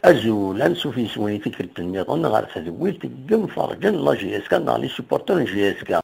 Azul, نشوفي سويني في الميطون غير تدويل تقم فرجن لا جي اس كا نهار لي سوبورتور جي اس كا.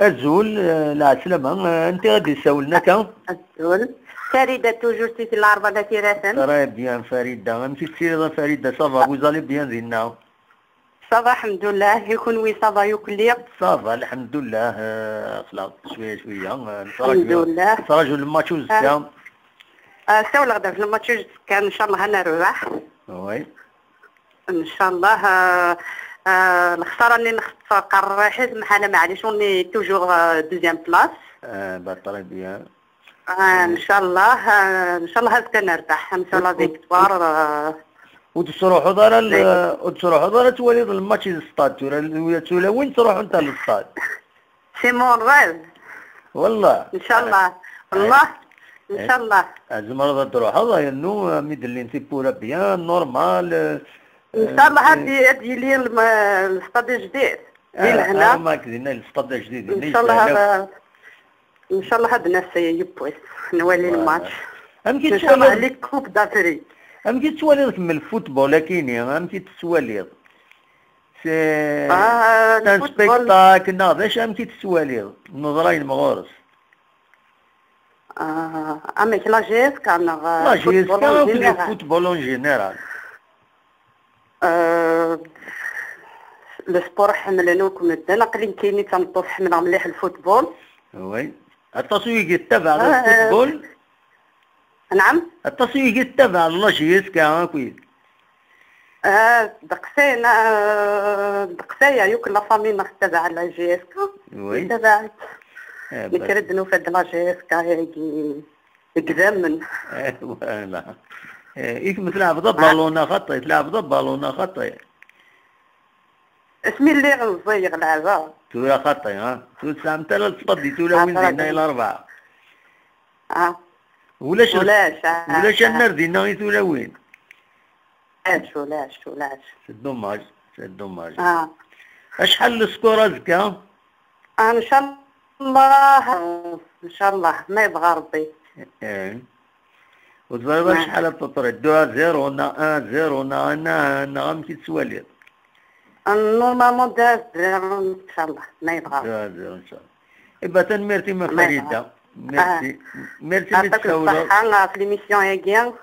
Azul, la سلامة، أنت غادي تساولنا كا؟ أزول فريدة توجور سي في العربة التي راسن. ترى بيان فريدة، أنت تسير فريدة صافا وزالي بيان زينا. صافا الحمد لله، يكون وي صافا يوكلي. صافا الحمد لله، خلاص شوية شوية. الحمد لله. تراجعوا الماتش وزكا. ساول غدا في الماتش كان إن شاء الله هنربح. وي. إن شاء الله. الخسارة اللي نخسر الراحل محالة معليش وني توجور دوزيام بلاص. بطل بيان. ان شاء الله ان شاء الله هكا نربح ان شاء الله فيكتوار. وتروحوا دار تولي الماتش للستاد تولا وين تروحوا انت للستاد؟ سي مون ريف والله ان شاء الله والله ان شاء الله. زعما تروحوا انه ميدلين تي بورا بيان نورمال ان شاء الله. هادي لي الستاد الجديد ديال هنا ما كدينا الستاد الجديد ان شاء الله. هذا ان شاء الله هاد الناس يبوس نولي الماتش ان شاء الله لي كوب دافريك. ام كي تسوالي من الفوتبول كاينين ام كي تسوالي سي ان سبيكتاكل باش ام كي تسوالي نظراين مغورس. اميك لا جيس كان لا جيس كان فوتبول اون جينيرال. لو سبور حملنا كنا قليل كاينين تنطوف حملنا مليح الفوتبول. وي التسويق يتبع الفوتبول. نعم التسويق يتبع لا جيس كان كويس. دقسايا يوك لا فامي نتبع لا جي اس كا. وي تبعت نكردنو فهاد لا جي اس كا يقدامن. فوالا يك تلعب ضد بالونا خطي تلعب ضد بالونا خطي. اسمي اللي غنصيغ لعبة تولا خطي ها تولا انت لا تصدي تولا وين زينا الى 4. ولاش النار دينا تولا وين؟ ولاش سي دوماج سي دوماج. اشحال السكور هكا؟ ان شاء الله ان شاء الله ما يبغى ربي. وتضرب شحال التطري 2-0 1-0 نعم كي تسوالي نورمالمون 2-0 ان شاء الله ما يبغى 2-0 ان شاء الله. إبا تنميرتي ما فريدة ميرسي نتساولو صحة في ليميسيون هاكيا.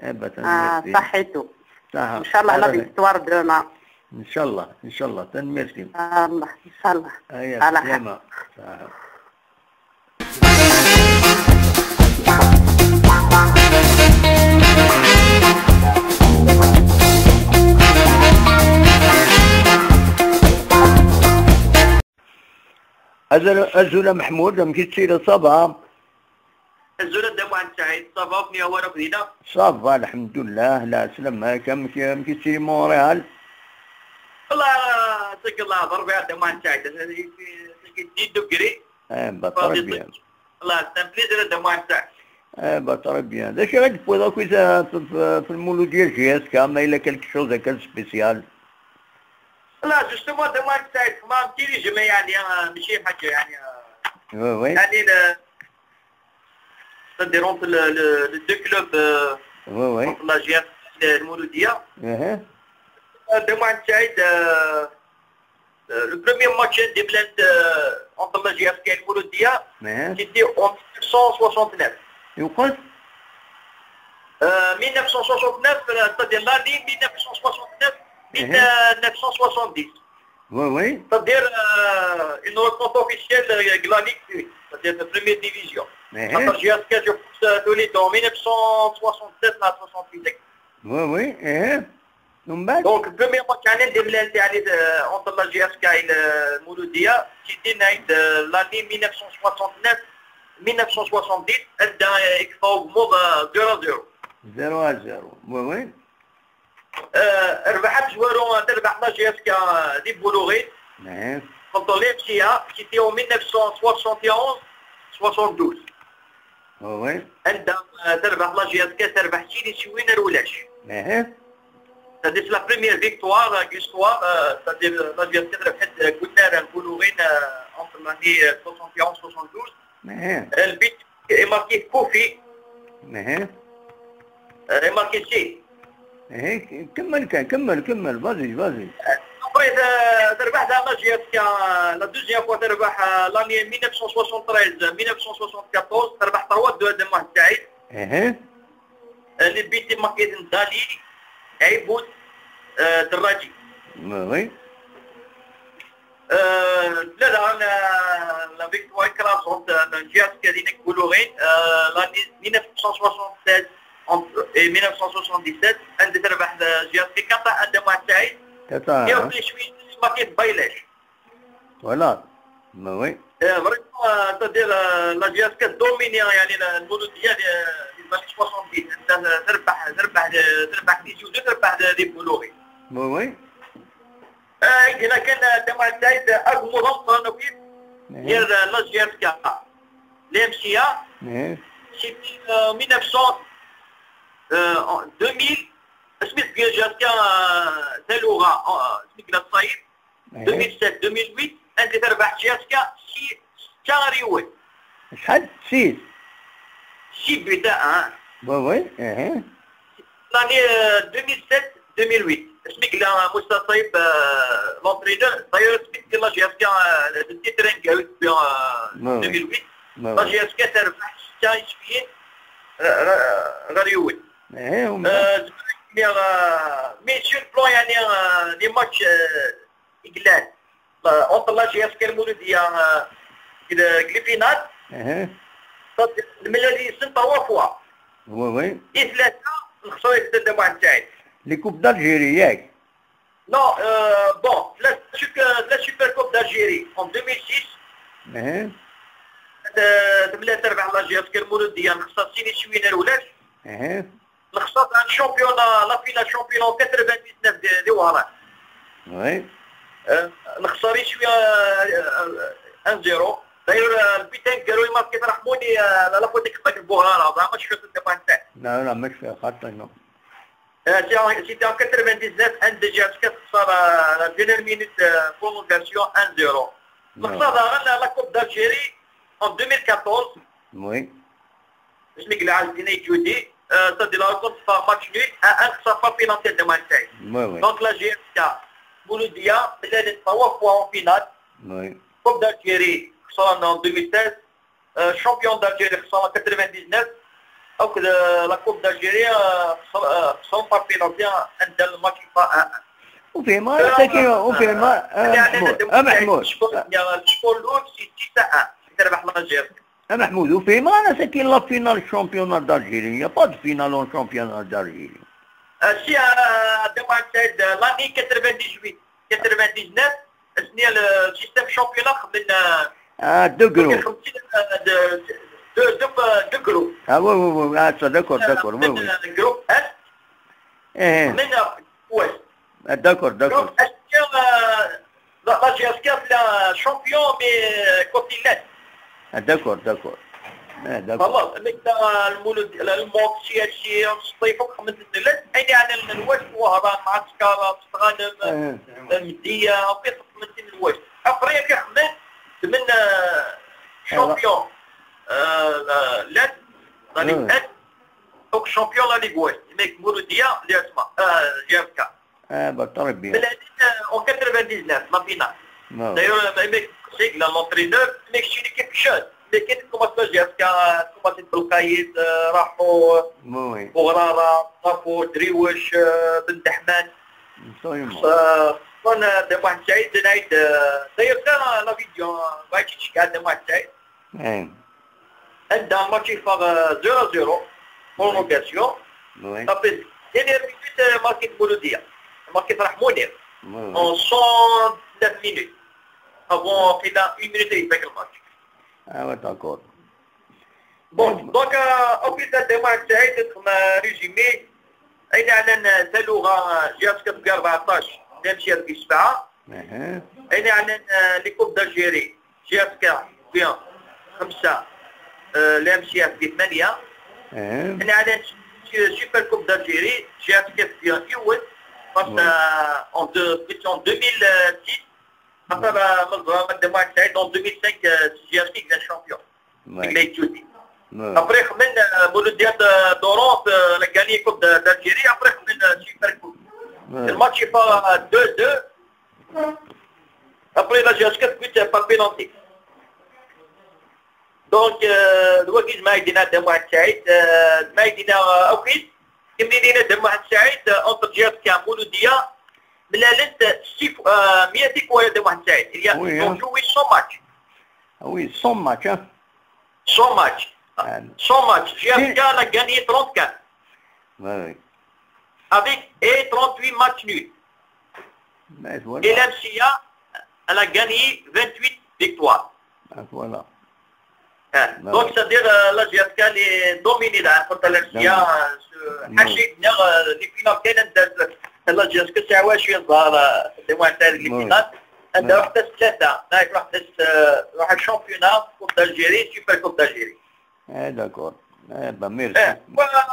إبا تنميرتي صحيتو ان شاء الله لا فيكتوار دوما ان شاء الله تنميرتي الله ان شاء الله. على سلامة. أزول محمود أم كي تسير صبا؟ أزول دموع سعيد صبا فني هو رفينا صبا الحمد لله لا سلام كم كي تسير مونريال؟ والله سك الله ضربي دموع سعيد جديد دقري بطل بيان الله تنفيذ دموع سعيد بطل بيان ذاك غادي تفوضا كويس في المولو ديال جي اس كا ما إلا كالك شوز هكا سبيسيال. لا جوستومون دوما سعيد ما كاينش جمع يعني ماشي حاجه يعني وي يعني c'est-à-dire entre les deux clubs entre la GF et le Mouloudia. Demain, le premier match des Blends entre la GF et le Mouloudia, c'était en 1969. Et où quoi 1969, c'est-à-dire l'année 1969-1970. Oui. C'est-à-dire une rencontre officielle glanique, c'est-à-dire de première division. Après GSK, je pense, donné en 1967 à 68. Oui. Donc, le premier match entre la GSK et le Mouloudia, c'était l'année 1969-1970, et il faut au 0-0. 0-0. Oui. ربحت جوارو تربح لا جي اس كا دي بولوغي contre l'FCA qui était en 1971 72. Oui. عندها تربح لا جي اس كا تربح سيدي سوينا الولاش. C'est la première victoire d'histoire, c'est-à-dire la GSK ربحت قلنا البولوغين entre l'année 71 72. البيت est marqué Kofi. est marqué C. كمل vas-y. Après, تربح لا جي اس كا لا دوزيام فوا تربح l'année 1973 1974 تربح 3-2 دمه سعيد. اللي بيتي ماركي دالي عيبود دراجي. Oui. لا لا فيكتوار كلاسونت جي اس كا دينك بولوغين l'année 1976 et 1977 عند تربح جي اس كا قطع عند مع سعيد. يا شوي ماركي بايلاش. Voilà. Oui. Vraiment, c'est-à-dire la GSK domine يعني المولودية ديال 70 تربح دي جوج تربح دي بولوغي. Oui. هنا كان تبع سعيد أقوى منظمة نويب ديال لا GSK الام سي ا سيتي 2000 اسميت GSK تلوغا اسميت الصيف 2007 2008 انت تربح جي اس كا شهري شحال 6 بدا وي l'année 2007 2008 اسمك لا مستطيب لونترينور داير اسمك لا جي اس كا التيترين كاوي 2008 لا جي اس كا تربح 6 شفيين غريوي مي سور بلون يعني لي ماتش إقلال entre la GSK المولودية الفينال الملالي سن 3 فوا وي دي 3 نخسروا يتسدى مع السعيد لي كوب دالجيري ياك نو بون لا سوبر كوب دالجيري en 2006 تملا تربح لا GSK المولودية نخسر سيني شوينا الولاش نخسر الشامبيونا لا فينال شامبيونا 99 دي وهران وي نخسري شويه 1-0 داير البيتين قالوا لي ماركي رحموني لا فوت ديك البوغاره زعما شفت الدفاع تاعي لا مش فيها خاطر نو سيتي ان 99 عند جات كتخسر لا دينير مينوت برومونغاسيون 1-0 نخسر لا كوب دالجيري en 2014 وي اسمك العالديني جودي تدي لا كونت فا ماتش ني نخسر با بينالتي دو ماتش وي دونك لا جي اس Mouloudia, il a été 3 fois en finale. Oui. Coupe d'Algérie, en 2016. Champion d'Algérie, en 99. Donc la Coupe d'Algérie, sans pas pénalty, un match pas. وفي ما محمود الشكون الاول 6-1 تربح الجزائر محمود وفي ما انا ساكن لا فينال الشامبيونات دالجيري با دو فينال اون شامبيونات دالجيري Si دابا سعيد لاني 99 سني السيستم شامبيونات من دو جروب دو جروب وي داكور من جروب اس من واش داكور جروب اس لا جي اس كا لا شامبيون مي كوتيلات داكور خلاص مثل المولود الموك شي نصيفوك خمس سنوات اين على الواش وهران معسكر مستغانم مديه وقيت من الواش افريقيا كيخدم من شامبيون لا لا او شامبيون لا ليغ ويست ميك مولوديه اللي اسمها جافكا بالطبع بيان en 99 la finale. D'ailleurs, l'entraîneur, mais je suis une équipe jeune. لكن كوماسا جافكا كوماسا بالقايد راحوا بوغرارة راحوا دريوش بن دحمان كان دم واحد سعيد نعيد داير كان لا فيديو بغيت تشكى دم واحد سعيد عندها ماتشي فاغ 0-0 prolongation صافي دينيير مينوت ماركيت مولودية ماركيت راح منير en 109 minutes avant qu'il a 1 minute et avec le match. Ah ouais, d'accord. Bon, donc, au plus de démarche, c'est comme résumé. أين أعلن تلوغا جهاز كتبقى 14 نمشي في 7 أين أعلن لكوب دالجيري جهاز كتبقى 5 لمشي في 8 أين أعلن سوبر كوب دالجيري جهاز كتبقى يوت en 2006 après la démarche en 2005 جهاز كان شامبيون Après, Mouloudia d'Oran a gagné la Coupe d'Algérie. Après, la Super Coupe. Le match est pas 2-2. Après, la GSK est pas pénalty. Donc, le Wakiz Maïdina de Mohamed Saïd, Maïdina Aoukiz, qui m'a de Mohamed Saïd entre GSK et Mouloudia, mais la liste 6 fois de Mohamed Saïd. Ils ont joué 100 matchs. Ah oui, 100 matchs. 100 matchs. 100 matchs. GFK a gagné 34. Oui. Avec 38 matchs nuls. Voilà. Et l'MCA, elle a gagné 28 victoires. Voilà. Donc, c'est-à-dire la GFK est dominée contre l'MCA. Les finales, la GFK, c'est un شوية صغار ديموانتال les finales. عندها واحدة 3. واحد الشامبيونات كوب d'Algérie, Super Coupe d'Algérie. داكور ميرسي ان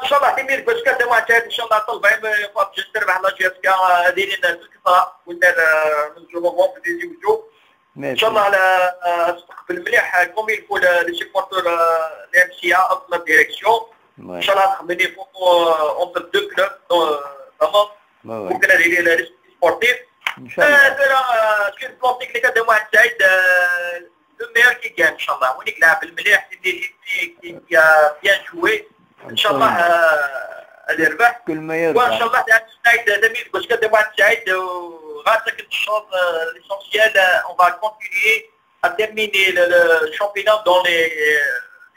شاء الله تمير باش كان ما ان شاء الله طلب فاط تربح لا جي اس كا هذه الكثره ولا من جومون في دي وجو ان شاء الله على استقبل مليح كوم يلفو لي سيبورتور الام سي ا افضل ديريكسيون ان شاء الله نخمني فوق اونتر دو كلوب تمام ممكن هذه لي سبورتيف ان شاء الله هذا شي بلانتيك اللي كان واحد سعيد le meilleur qui gagne, Inch'Allah. On dit que la Belmélère, c'est une équipe qui a bien joué. Inch'Allah, elle est revenue. Que le meilleur. Inch'Allah, parce que de moi, grâce à quelque chose l'essentiel, on va continuer à terminer le championnat dans les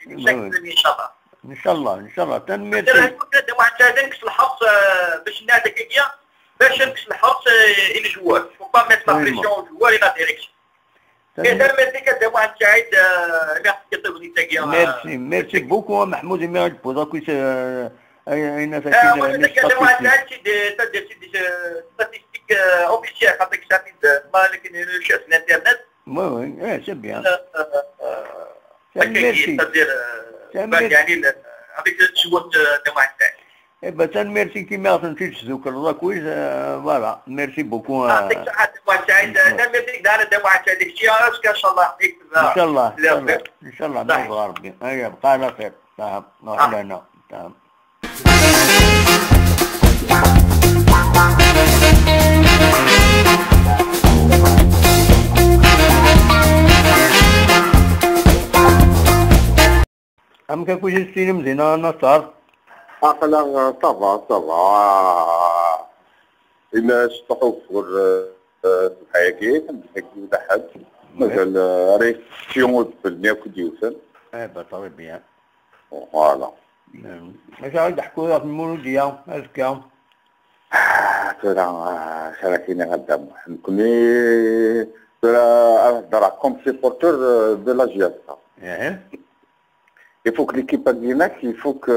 5 premiers, Inch'Allah. Inch'Allah, Inch'Allah. تنمير. de moi, نكس الحرص باش نادى كيكيا باش نكس الحرص les joueurs. Il ne faut pas mettre la pression aux joueurs et la direction. Merci beaucoup Mahmoud Emiraj pour ça أين statistiques officielles avec ça لكن sur l'internet. Oui, c'est bien. يعني avec le support de Marseille. Eh ben, ça, merci qui m'a senti ce que là, quiz, voilà, merci beaucoup. Inch'Allah, Inch'Allah, نظهر بي. أيه بقى على خير. تمام، نحلنا. تمام. أم كيف يستلم زينا نصار؟ لا صافا إلا شطحوا في الحياة كنحكيو لحد مثلا ريكسيون بالنياكو ديوسن بالطبع بيان فوالا اش غادي تحكوا في المولودية هكا ترى كاين غدا نكوني ترى كوم سيبورتور دو لا جياسا Il faut que l'équipe ديالك il faut que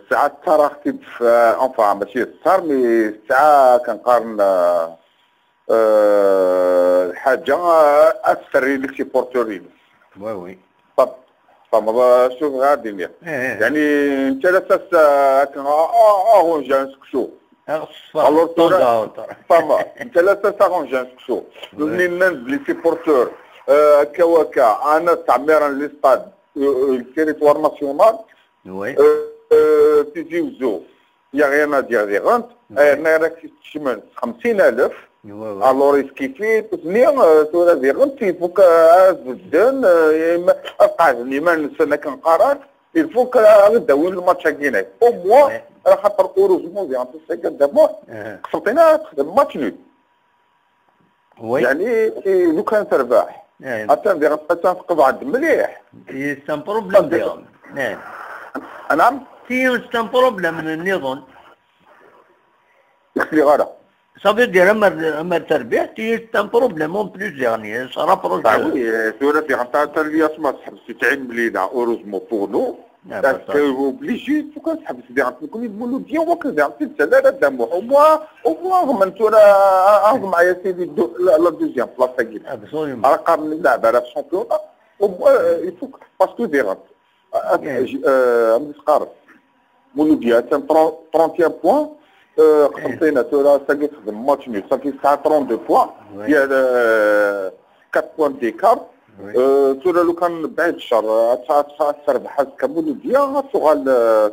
ساعات ترى خديت في انفا ماشي صار مي ساعات كنقارن حاجه اثر لي سيبورتورين وي طب فما شوف غادي ندير يعني انت لا تسا ارونجي نسكسو الوغ فما انت لا تسارونجي نسكسو منين ننزل لي سيبورتور كواكا انا تعميرا لي ستاد التيريتوار ناسيونال وي تيجيوزو يا غير نادير دي غنت انا راك تشمل 50,000 الوغ كيفي تسنيا تورا دي غنت يفوك ازدان اقعدني ما ننسى انا كنقرر يفوك غداوي الماتش كيناك او موا راه خاطر اوروزمون دي انت ساكا دابا خصنا تخدم ماتش نول يعني لو كان تربح حتى تنفقد عند مليح سي ان بروبليم ديالهم نعم سي ان بروبليم النظام يخلي غادا صافي دير اما التربيع تي ان بروبليم اون بلوس يعني صرا بروجي وي سورة في حتى التربية ما تحبس 90 مليون اوروزمون بور نو اوبليجي فوق تحبس ديال نكون يقولوا ديال وقت ديال ثلاثه دم وموا من تورا اخذ معايا سيدي لا دوزيام بلاصه كاين راه قارن اللعب على الشامبيون يفوك باسكو ديرات مسقار مولوديا 31 بوان قسمتينا تورا ساكي تخدم ماتش نيل ساكي 32 بوان ديال 4 بوان ديكار تورا لو كان بعد الشهر تربح كمولوديا تغال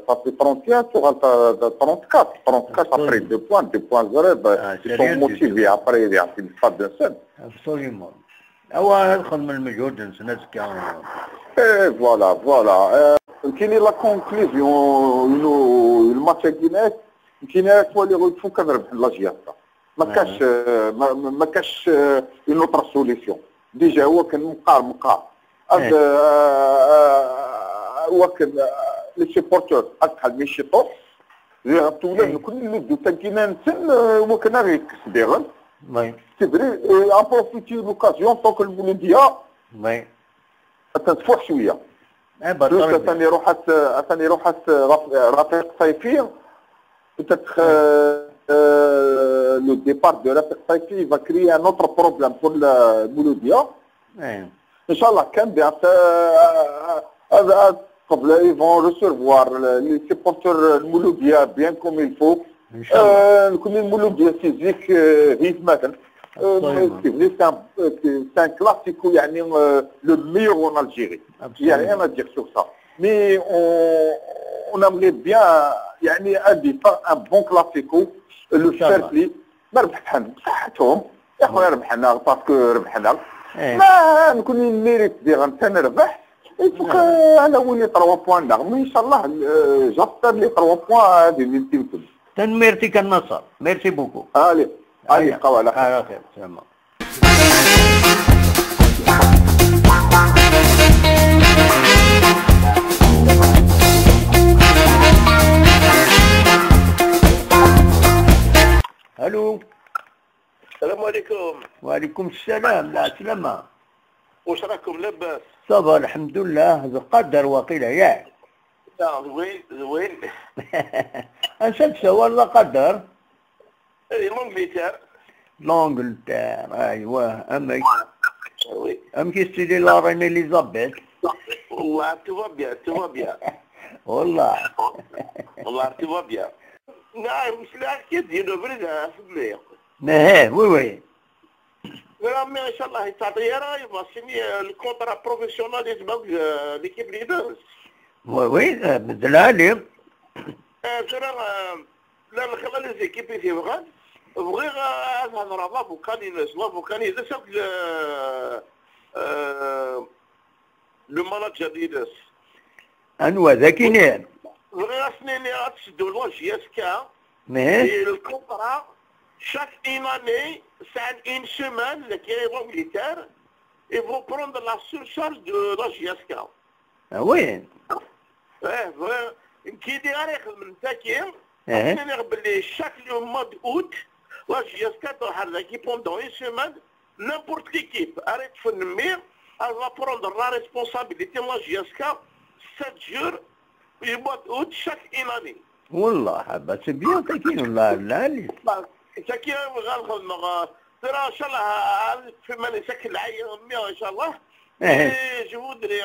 صافي 31 تغال 34 ابري 2 بوان زريب سون موتيفي ابري يعطي الفاد دو سن ابسوليومون هو خدم المجهود الناس كانوا فوالا كاين لا كونكلوزيون الماتش كيناك كاين تولي غيفو كنربح لاجياستا ما كاش اون اوتر سوليسيون ديجا هو كان مقار هو كان لي سيبورتور بحال ميشيطو تولي كل اللي دو كاين نسن هو كان غيكس ديغن تبري ابروفيتي لوكازيون طوك المولوديه تنفوح شويه ثاني روحات رفيق صيفي peut-être le départ de Rafik Saifi va créer un autre problème pour le Mouloudia. Inch'Allah, quand bien ils vont recevoir les supporters Mouloudia bien comme il faut. Comme le Mouloudia physique, c'est un classique, le meilleur en Algérie. Il n'y a rien à dire sur ça. Mais on aimerait bien un bon classico le fair play ما ربحنا بصحتهم يا خويا ربحنا باسكو ربحنا ما نكون ميريت ديال تنربح يفوك انا ولي 3 بوان رغم ان شاء الله جابتر لي 3 بوان هذه اللي تمكن تنميرتك النصر ميرسي بوكو علي بقاو على خير سلام الو السلام عليكم. وعليكم السلام. لا سلامة. واش راكم لاباس؟ صافا الحمد لله. هذا قدر وقيله ياك. زوين انسى ولا قدر؟ اي لونجلتير ايوا ام كي ستيدي لا رين اليزابيث. والله تو بيان والله تو بيان. نعم مش لاك يديروا بريدها في المليق. وي رامي ان شاء الله تعطي راي ماشي الكونترا بروفيسيونال يجبد ليكيب ليدرز. وي بدلها لي. ترى لا نخلي لي زيكيب في بغا بغي هذا رافا وكان اذا شاف لو ماناجر ليدرز. انوا ذاكينين. بغي سنين غتشدوا لوجياسكا. الكونترا chaque une année, c'est une semaine, qui est militaire, ils vont prendre la surcharge de la GSK. Ah oui? Qui dit chaque mois d'août, la GSK pendant une semaine, n'importe l'équipe arrête de faire elle va prendre la responsabilité de la GSK 7 jours, le mois d'août, chaque une année. والله c'est bien تاكين والله لا ترى ان شاء الله في من يسكن العين ان شاء الله جو فودري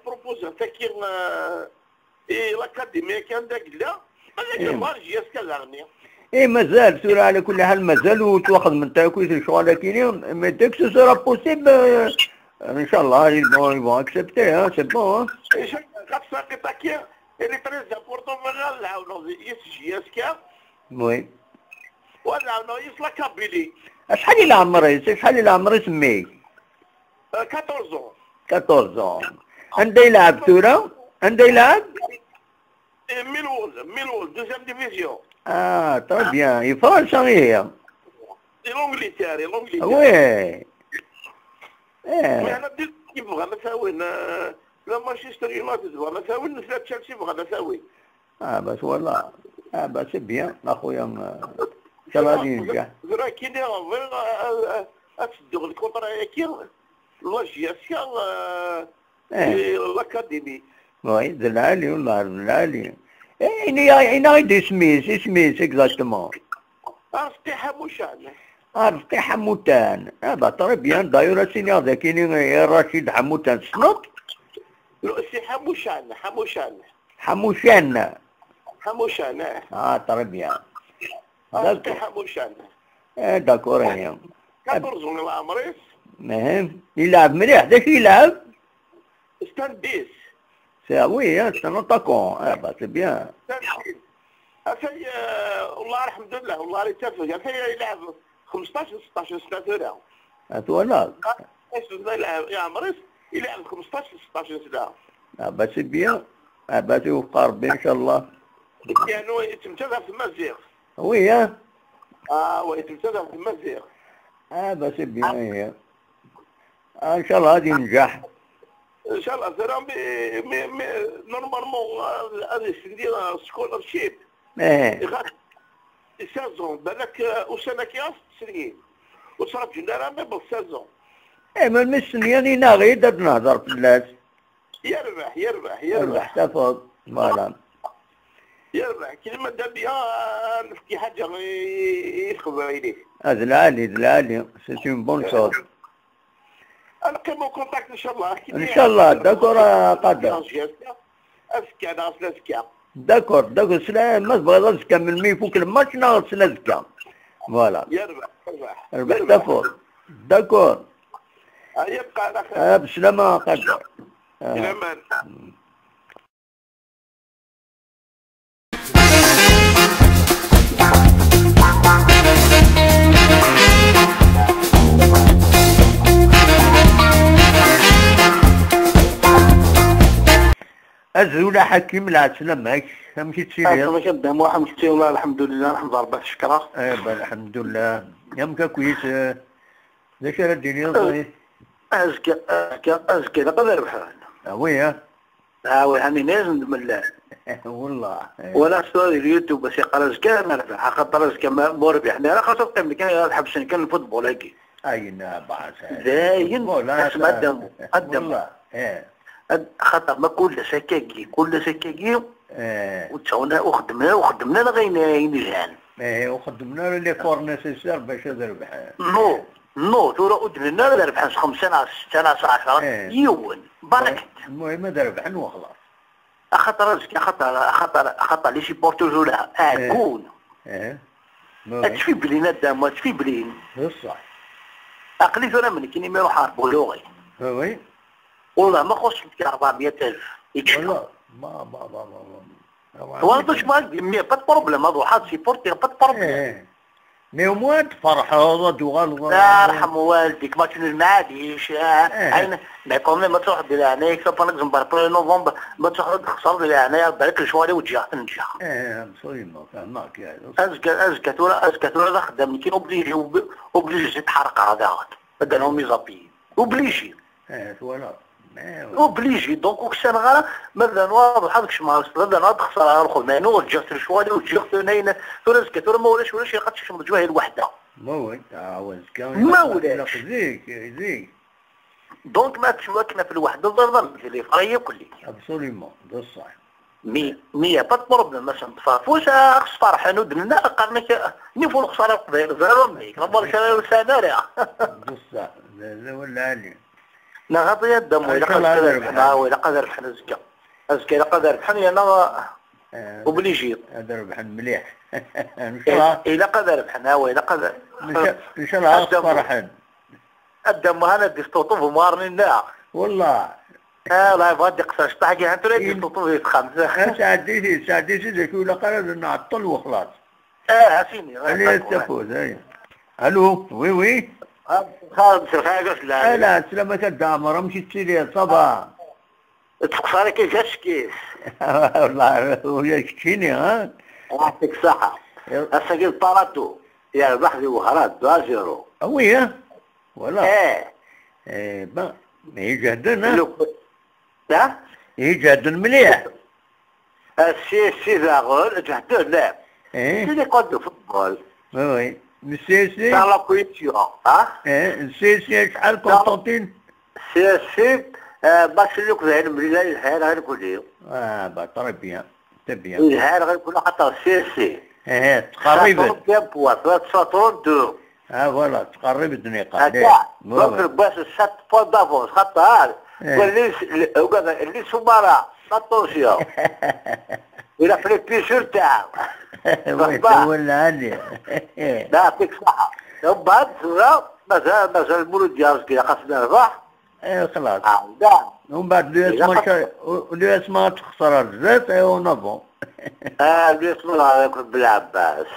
بروبوز تاكي لاكاديميا كان داك لا هذاك مارجي اسكازارني مازال سورة على كل حال مازال وتواخذ من تاكويت الشغل كاينين مي ديك سو سورا بوسيبل ان شاء الله يبون اكسبتي سي بون غاتساقي تاكي اللي تريز بورتو فيغال نعاونو يسجي اسكا وي ونعاونو يسلا كابيلي شحال الى عمري شحال الى عمري سميك 14 عنده يلعب سورة عنده يلعب ميلول دوزيام ديفيزيون تري بيان يفرنسا هي لونجليتير وي انا كيف بغا نساوين لا مانشستر يونايتد بغا نساوين لا تشيلسي بغا نساوين بس والله بس بيان اخويا ان شاء الله غادي ينجح راه كي داير تسدو الكونطرا كي لاجياسكا لاكاديمي وي العالي والله العالي اين غيدي سميس اكزاكتومون رفتي حموشان رفتي حموتان هذا تري بيان داير سينيور ذا كاينين رشيد حموتان سنوط سي حموشان تري بيان رفتي حموشان داكور هي 14 العمريس يلعب مليح داك يلعب ستان 10 وي ستان اتاكون سي بيان أخي والله الحمد لله والله اللي تفق أخي يلعب 15 16 سنة ثورة أتولى يا عمريس يلعب 15 16 سنة بس بيان بس يوفق ربي إن شاء الله يعني هو يتمتدى في المزيغ وي هو يتمتدى في المزيغ بس بيان هي إن شاء الله غادي ينجح ان شاء الله ترى نورمالمون هذا ديال سكولارشيب سازون بالك وسنه كياس سنين وصرف جنرال ما بال سازون ما المسنيين ناغي درت نهضر في الناس يربح تفضل فوالا يربح كلمه دار بها نحكي حاجه يخبر عليه هذا العالي سي اون بون شوز نقيمو كونتاكت ان شاء الله ان شاء الله داكور قادر اسكا ناس اسكا داكور سلا ما تبغي تكمل مي فوق الماتش ناقص سلا زكا فوالا يربح تفضل داكور يبقى على خير بسلامة قادر سلامان الزولة حكيم العسلة معك مشي تسيري ما كدام واحد مشتي والله الحمد لله نحمد ربي شكرا الحمد لله يامك كويس داك راه ديري ازكى نقدر نربح وي وي هاني لازم من الله والله ولا ستوري اليوتيوب بس يقرا زكا نربح خاطر زكا مربح انا خاصة قيم كان الحبس كان الفوتبول هكي اين باعث زاين اسمع قدم خاطر ما كل سكاكي وتسونا وخدمنا لغاين الان وخدمنا لي فور نيسيسير باش نربح نو تورا ادمنا نربح 5 6 10 يوم بركت المهم نربح وخلاص خاطر لي سيبورتور ولا كون تفي بلينا دام تفي بلين بصح عقلي ثورا من كي ما يروح يحاربوا لغي وي والله ما خصك 400,000 والله ما والله ما با بروبليم هذا واحد سيبورتي با بروبليم مي موان تفرحوا دوغال لا يرحم والديك ما تنجم عاديش عين نعقوم ما تروح دير هنايا كيف نقسم باربري نوفمبر ما تروح تخسر دير هنايا بالك شويه وتجي تنجح بصريمه فهمك يا ازكى تورا خدام كي اوبليجي تحرق هذا بدل لهم يزابي اوبليجي فوالا اوبليجي دونك وكسان غالا ماذا واضح هذاك شمال ماذا تخسر الخدمانو وتجي شويه وتجي ثانيين تورا زكا تورا ما ولاش يقدش الجواهر الوحده ما هو ما ولاش زيك دونك ما تشواكنا في الوحده ضرب في الافريقيه كلي ابسوليومون بصح مية با بروبليم باش نتفرفوش خص فرحانو دلنا قرنك نيفو الخساره القضيه زيرو ميك ربما شراو سنه بصح هذا هو العالي نغطي الدم ولا قدر ربحنا زكا لا قدر ربحنا انا وبليجي هذا ربحنا مليح ان شاء الله الى قدر ربحنا ولا قدر ان شاء الله فرحان الدم هنا ديستوطوف ومارنينا والله لا يبغى يقصر شطحكي انت لا ديستوطوف يتخمس ساعدتي ذاك ولا قرر نعطل وخلاص عسيني انا تفوز هاي الو وي خالد سرخاقش لا سلامة الدعمرة مشي تسيري صبا تقصاري كيف جاش كيس والله هو يشكيني ها يعطيك الصحة السجل طارتو يا بحثي وخرات دواجرو وي والله ما يجهدن ها يجهدن مليح السي زاغل جهدن لا سيدي قد فوتبول وي السيسي تاع لا كويسيون ها السيسي شحال قسطنطين السيسي باش لك زين ملي الحال غير كل يوم ترى بيان تبيان الحال غير كل حتى السيسي تقريبا بوا 332 فوالا تقرب الدنيا هكا دونك باش 7 بوان دافونس خاطر اللي سمارة اتونسيون الى في البيشور تاعو ولا هاني لا يعطيك الصحة من بعد مازال المولود ديالك كي خاصنا نربح خلاص ومن بعد اللي اسمها تخسر الزيت ونظم اللي اسمها عليكم بالعباس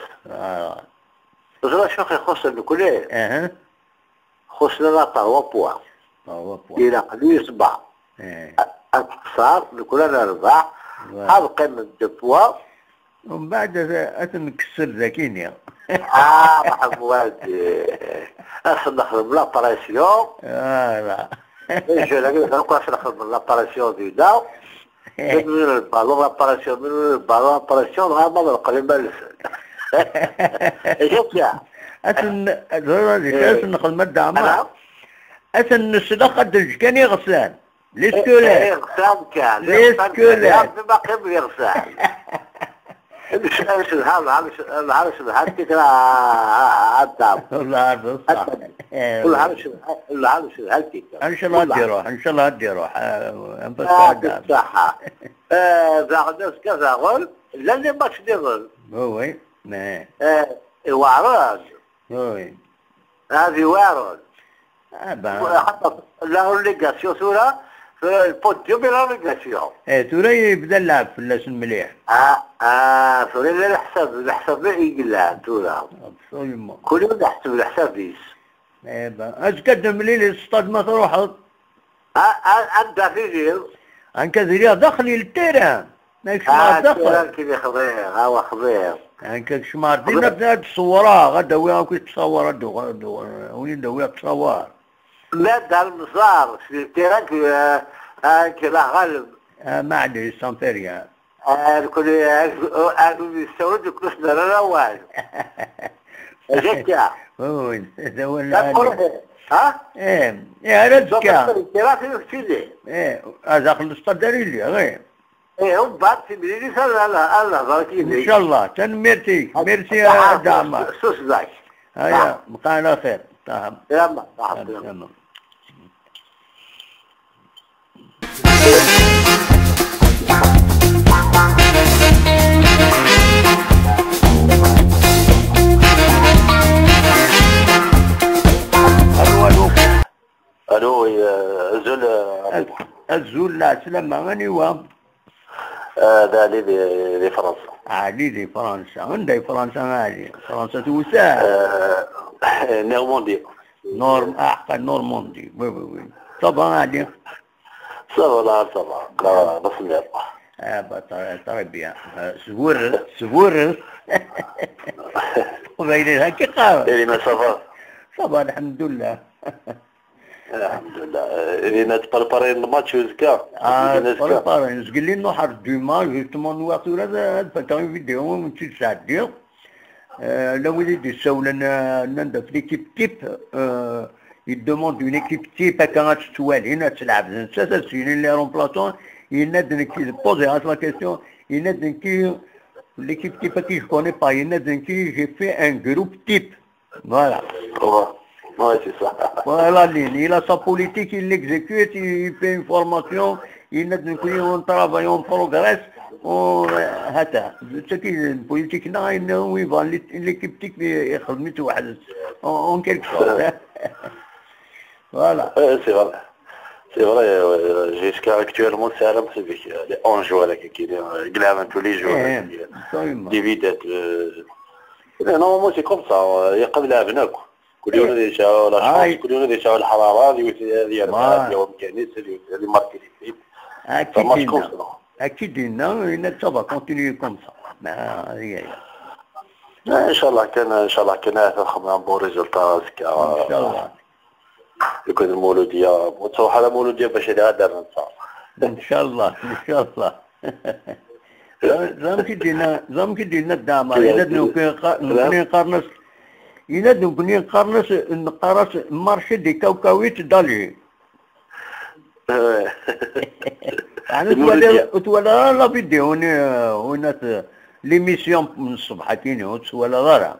زرا شنو خصنا كليه خصنا لا 3 بوان الى قليل 7 الخسار كلنا نربح ابقى من 2 بوان ومن بعد نكسر ذاكينيا محمود نخدم لاباراسيون لا اجي نقدر نخدم لاباراسيون ديدا من البالون لاباراسيون ها ما نقدر نبلس شفتها أسن نخدم الدعمة أسن الصداقة كان يغسلان ليسكولا غسان كان ليسكولا ما قبل يغسل مش العرش هاتي كده عدام والله عارف صح العرش هاتي ان شاء الله تروح ان شاء الله تروح صح زعدس كذا غول لاني ماش ديغل وي ما وعراج وي هذه وعراج حتى له ليغاسيون صورة في البوديوم له ليغاسيون توري يبدا اللعب في اللسن مليح توري لا الحساب لا يقلع تورا كل يوم نحسب الحساب ديس اش قدم لي الاستاد ما تروح انت في جيل انك زريا دخلي للتيران ماك شمار دخل كيف خضير هو خضير انك شمار دينا بنات تصورها غدا وين كنت تصور وين دويا تصور لا دار المصار في التيران كلا غالب ما عندي سامبيريا الكل يستورد كلش لا والو جيتها وين هذا هو ها هذا الكا التيران في لي هذا خلص داري لي غير هم بعد في بليدي صار الله باركي ان شاء الله ميرسي يا دعم سوس ذاك هيا بقى على خير تمام يلا تمام الو الزول الزول لا سلامة غني وام هذا لي فرنسا علي لي فرنسا عندي فرنسا غالي فرنسا توسع نورماندي نورماندي وي طبعا عادي صافا لا صافا لا بس مليح طري بيان سبور وبين هكا قهوة ما صافا الحمد لله الحمد لله إذا تبربري الماتش وزكا تبربري نسقل لي نحر دوما جوستمون نواصل هذا الفتاوي فيديو من 6 ساعات ديال لو وليد يساول لنا في ليكيب تيب يدوموند اون ايكيب تيب هكا تسوالي هنا تلعب زنسا سيني لي رومبلاسون ينادن كي بوزي هاد لا كيسيون ينادن كي ليكيب تيب كي جو كوني با ينادن كي جي في ان جروب تيب فوالا Oui, c'est ça. Voilà, il a sa politique, il l'exécute, il fait une formation, il on travaille, on progresse. هذا بوليتيكنا انه يبان ليكيب تيك خدمته واحد اون كيلك سورت فوالا C'est vrai, jusqu'à actuellement, c'est un peu les 11 joueurs qui glavent tous les jours, des videttes. Normalement, c'est comme ça, il y a comme l'abnac. كل يوم يشاو لا شانس كل يوم يشاو الحراره ديال اليوم كانت اللي ماركي فيه اكيد ان ça va continuer comme ça هي ان شاء الله كان ناخذ بون ريزولتا ان شاء الله يكون المولوديه وتصوح على مولوديه باش هذا ان شاء الله ان شاء الله زعما كيديرنا الدعم نقارنس نقارس مارشي دي كاوكاويت دالي يعني تولى لا فيديو هنا ليميسيون من الصبح كاين ولا غير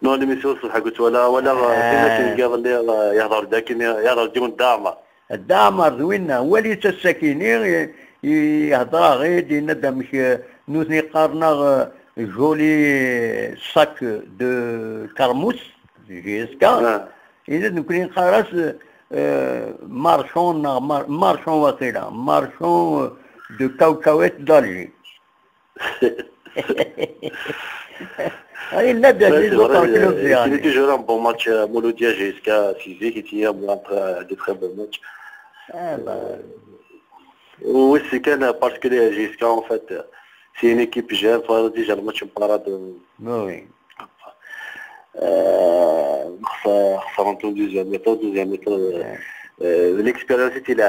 نو ليميسيون الصبح قلت ولا كاين اللي يهضر لكن يهضر ديما الدعمر زوينه هو اللي تساكيني يهضر غير دينا مش نوثني قارنا جولي sac de Carmousse, GSK. Et nous connaissons marchand de cacahuètes d'Alger. Il est toujours un bon match Mouloudia GSK physique et il y a des très bons matchs. Oui, c'est parce que les GSK en fait. C'est une équipe jeune, soit déjà le match parade. Oui. Deuxième méthode. L'expérience est là,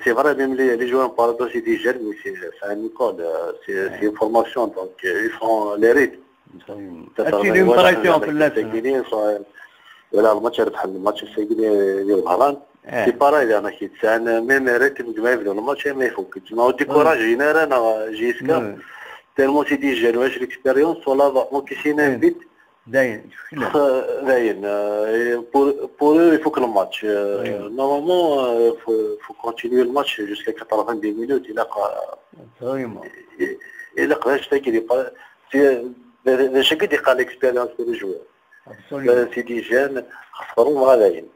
c'est vrai, même les joueurs parade, c'est des jeunes, mais c'est une école, c'est une formation, donc ils font les rythmes. C'est une pression في اللعب. ولا الماتش ربح الماتش السجني ديال الهران سي باراي انا كيت انا ميم ريتم كما يبدا الماتش ما يفوتش ما ديكوراج هنا انا جيسكا تالمون سي دي جون واش ليكسبيريونس ولا ممكن بيت داين pour eux il faut que le match normalement faut continuer le match jusqu'à 90 minutes il a c'est chaque qui a l'expérience pour les joueurs سي دي جان خسروا غاديين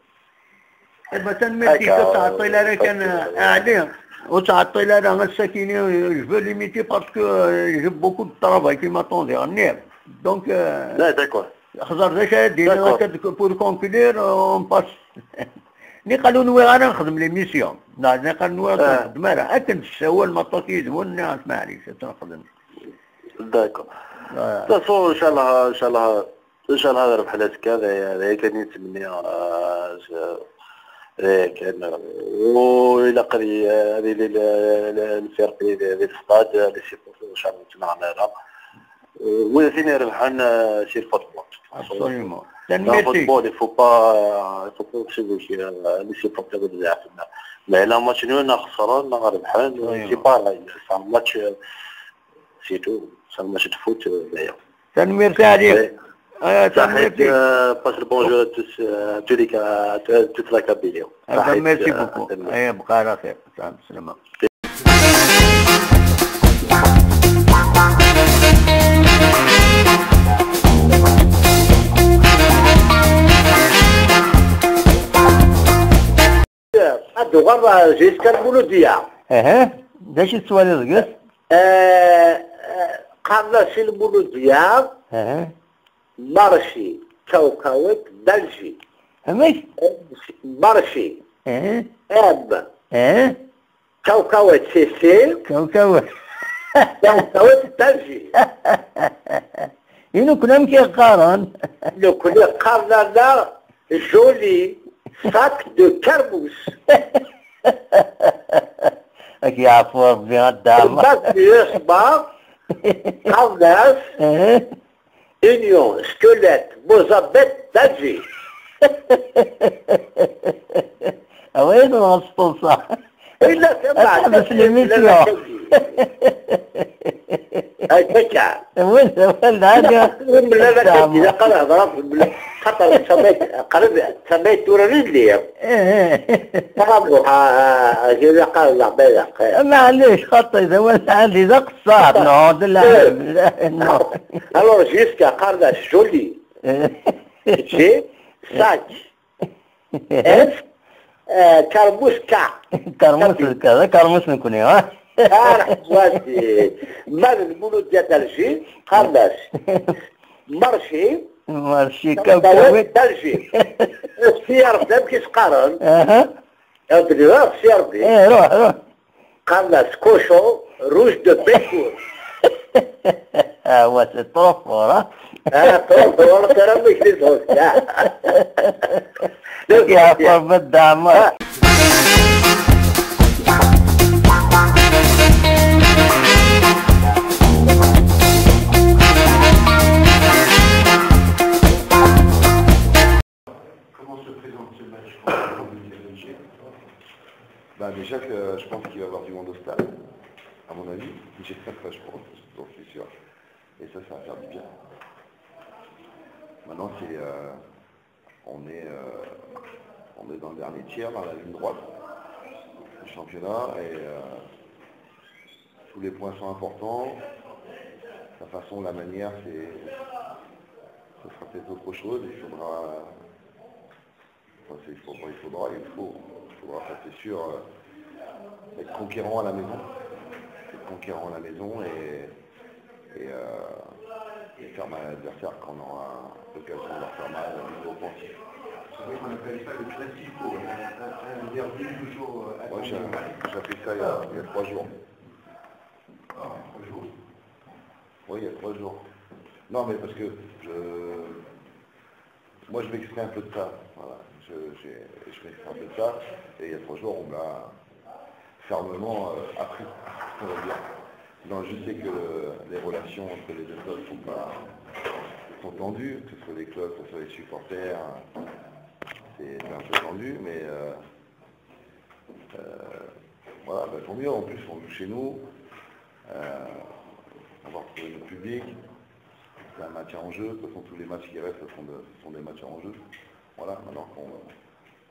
مثلا ملي تعطي لنا كان قاعدين وتعطي لنا الساكنين جو ليميتي باسكو يجيب بوكو دو طرافاي كيما طون ديغنيير دونك لا داكور خسر داك دينا بور كونكلير اون باس ني قالوا نوي انا نخدم لي ميسيون ني قال نوي نخدم انا اكن هو المطاكيد والناس معليش تنخدم داكور تصور ان شاء الله هذا ربح لك هذا كان يتمنى كان وإلى قري هذه الفرق ديال الستاد اللي سيبورتو ان شاء الله تمعنا لها وثاني ربحان سي الفوتبول الفوتبول يفو با لي سيبورتو بزاف لا لا ماتش نو خسران ربحان سي باراي سا ماتش سي تو سا ماتش دو فوت دايوغ تنمير عليك passe le bonjour à tous, toute la Kabylie. Merci beaucoup. بقى على خير. سلام. الدوغر جيسكا المولودية. داش السؤال الرقص؟ قبل في المولودية. مارشي كوكاوت دلجي مارشي اب كوكاوت سيسي كوكاوت دلجي إنو كلام كيقارن لو كل قارن لا جولي ساك دو كرموس أكي عفوا ربي غدام الباك يصبح قارناس Union, squelette, Mozambique, d'Alger. Ah oui, non, c'est pour ça. Il a fait mal. بس l'émission. هاي فكرة. وين هذا؟ بالله لا قال هضرة بالله. خاطر تسميت دور رجلي تغبوا جينا قال العبادة معليش خاطر إذا ولا عندي ذا قصار نقعد alors jusqu'à قارنا جولي جي ساج اف كرموس كا كرموس نكون ها وادي مال المولود ديال الجي قارناش مارشي كوكب دالجي السيارة بدا كيسقارن ادري السيارة دي روح قارناش كوشو روج دو بيكور هو سي طوفور طوفور ترى مش لزوج يا فرب الدعم Bah déjà que je pense qu'il va y avoir du monde au stade, à mon avis, j'espère que je pense, donc je suis sûr. Et ça va faire du bien. Maintenant on est dans le dernier tiers, dans la ligne droite du championnat, et tous les points sont importants. La façon, la manière, ce sera peut-être autre chose. Il faudra, ça c'est sûr, être conquérant à la maison. Et faire mal à l'adversaire quand on aura l'occasion de leur faire mal au niveau offensif. C'est vrai qu'on appelle ça le classico, un derby toujours... Moi j'ai fait ça il y a 3 jours. Ah, 3 jours. Oui, il y a 3 jours. Non mais parce que moi je m'extrais un peu de ça. Voilà. Je m'extrais un peu de ça. Et il y a 3 jours on m'a fermement appris, on va dire. Non, je sais que les relations entre les deux clubs sont tendues, que ce soit les clubs, que ce soit les supporters, c'est un peu tendu, mais voilà, bah, tant mieux, en plus on joue chez nous, on va retrouver le public, c'est un match en jeu, de toute façon tous les matchs qui restent ce sont des matchs en jeu. Voilà, maintenant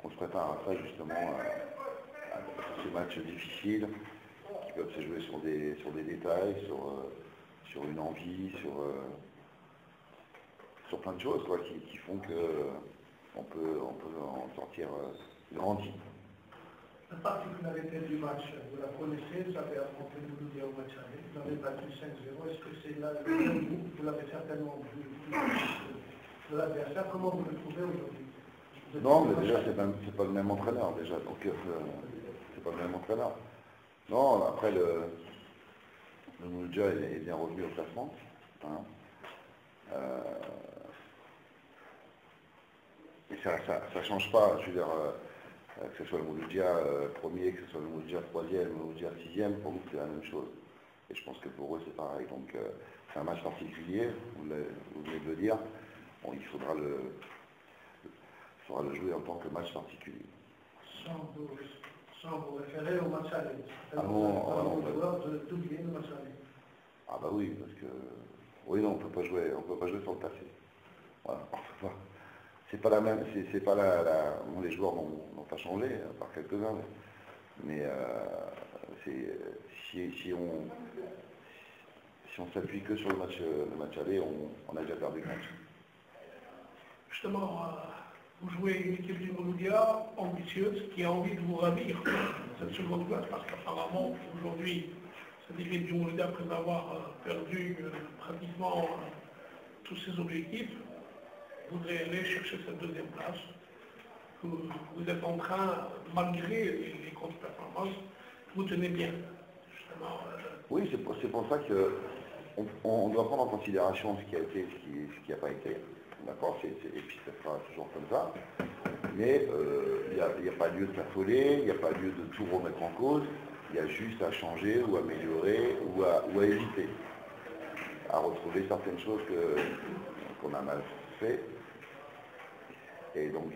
qu'on se prépare à ça justement, à ces matchs difficiles, qui peuvent se jouer sur des détails, sur une envie, sur plein de choses quoi, qui font qu'on peut en sortir grandi. La particularité du match, vous la connaissez, vous avez affronté le Mouloudia au match aller, vous avez battu 5-0, est-ce que c'est là, vous l'avez certainement vu de l'adversaire, comment vous le trouvez aujourd'hui? Non, mais déjà c'est pas le même entraîneur déjà, donc c'est pas le même entraîneur. Non, après le Mouloudia est bien revenu au classement. Hein. Et ça change pas, je veux dire, que ce soit le Mouloudia premier, que ce soit le Mouloudia troisième, le Mouloudia sixième, pour nous c'est la même chose. Et je pense que pour eux c'est pareil. Donc c'est un match particulier, vous venez de le dire. Bon, il faudra le jouer en tant que match particulier. Sans vous référer au match aller. Ah non, d'oublier le match aller. Ah bah oui, parce que oui non, on peut pas jouer sur le passé. Voilà, c'est pas la même, c'est pas bon, les joueurs n'ont pas changé, à part quelques-uns, mais si on s'appuie que sur le match aller, on a déjà perdu le match. Justement, vous jouez une équipe du Mouloudia ambitieuse qui a envie de vous ravir cette seconde place, parce qu'apparemment aujourd'hui cette équipe du Mouloudia, après avoir perdu pratiquement tous ses objectifs, voudrait aller chercher cette deuxième place. Vous êtes en train, malgré les contre-performances, vous tenez bien. Justement, oui, c'est pour ça qu'on doit prendre en considération ce qui a été, ce qui n'a pas été. D'accord, et puis ça sera toujours comme ça. Mais il n'y a pas lieu de s'affoler, il n'y a pas lieu de tout remettre en cause. Il y a juste à changer ou améliorer ou à éviter. À retrouver certaines choses qu'on a mal fait. Et donc,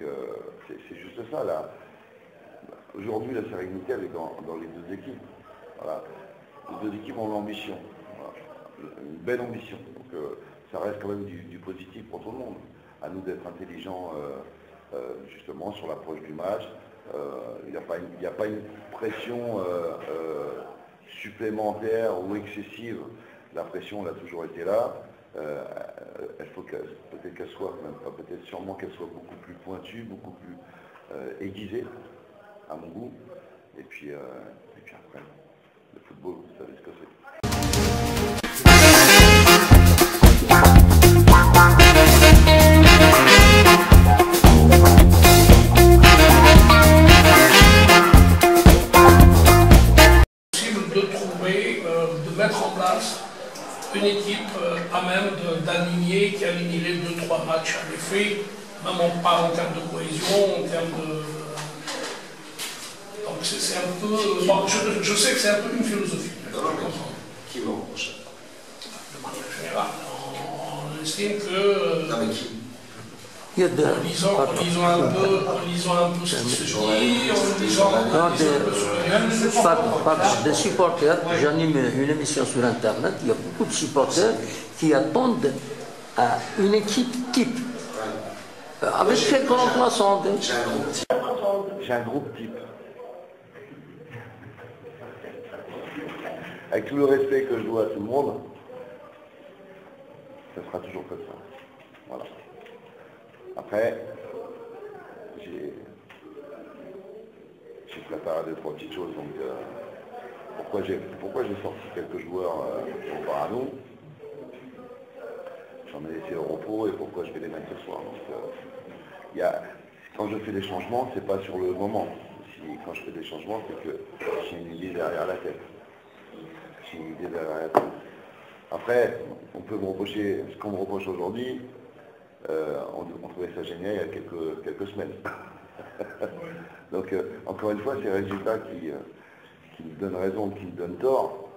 c'est juste ça, là. Aujourd'hui, la sérénité, elle est dans les deux équipes. Voilà. Les deux équipes ont l'ambition. Voilà. Une belle ambition. Donc, ça reste quand même du positif pour tout le monde. à nous d'être intelligents justement sur l'approche du match. Il n'y a pas une pression supplémentaire ou excessive. La pression, elle a toujours été là. Il faut peut-être qu'elle soit, même pas peut-être, sûrement qu'elle soit beaucoup plus pointue, beaucoup plus aiguisée, à mon goût. Et puis après, le football, vous savez ce que c'est. De trouver, de mettre en place une équipe à même d'aligner, qui aligne les 2-3 matchs en effet, même pas en termes de cohésion, en termes de... Donc c'est un peu... Bon, je sais que c'est un peu une philosophie. Qui va en prochain? De manière générale, on estime que... Non mais qui? En lisant un peu ce qui se dit, en lisant un peu sur le des supporters, j'anime une émission sur Internet, il y a beaucoup de supporters qui attendent une équipe type. Avec quel remplaçant? J'ai un groupe type. Avec tout le respect que je dois à tout le monde, ça sera toujours comme ça. Voilà. Après, j'ai préparé 2-3 petites choses, donc pourquoi j'ai sorti quelques joueurs encore à nous, j'en ai laissé au repos et pourquoi je vais les mettre ce soir. Donc, quand je fais des changements, c'est pas sur le moment. Quand je fais des changements, c'est que j'ai une idée derrière la tête. Après, on peut me reprocher ce qu'on me reproche aujourd'hui. On trouvait ça génial il y a quelques semaines. Donc, encore une fois, ces résultats qui me donnent raison, qui me donnent tort,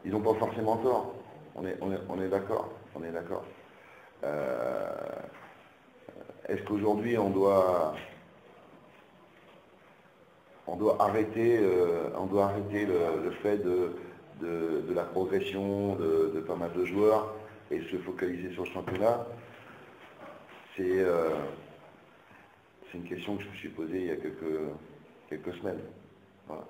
ils n'ont pas forcément tort. On est d'accord. Est-ce qu'aujourd'hui on doit arrêter le fait de la progression de pas mal de joueurs et se focaliser sur le championnat? C'est une question que je me suis posée il y a quelques semaines. Voilà.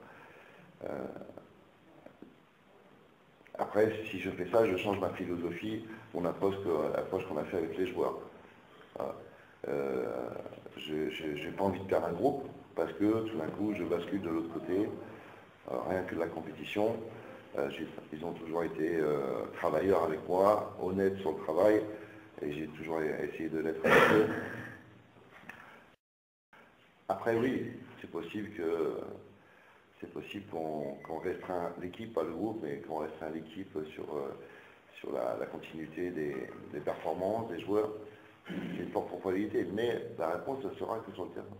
Après, si je fais ça, je change ma philosophie, mon approche qu'on a fait avec les joueurs. Voilà. Je n'ai pas envie de perdre un groupe parce que tout d'un coup, je bascule de l'autre côté, rien que de la compétition. Ils ont toujours été travailleurs avec moi, honnêtes sur le travail, et j'ai toujours essayé de l'être avec eux. Après, oui, c'est possible qu'on restreint l'équipe, pas le groupe, mais qu'on restreint l'équipe sur la continuité des performances des joueurs. C'est une forte probabilité, mais la réponse sera que sur le terrain.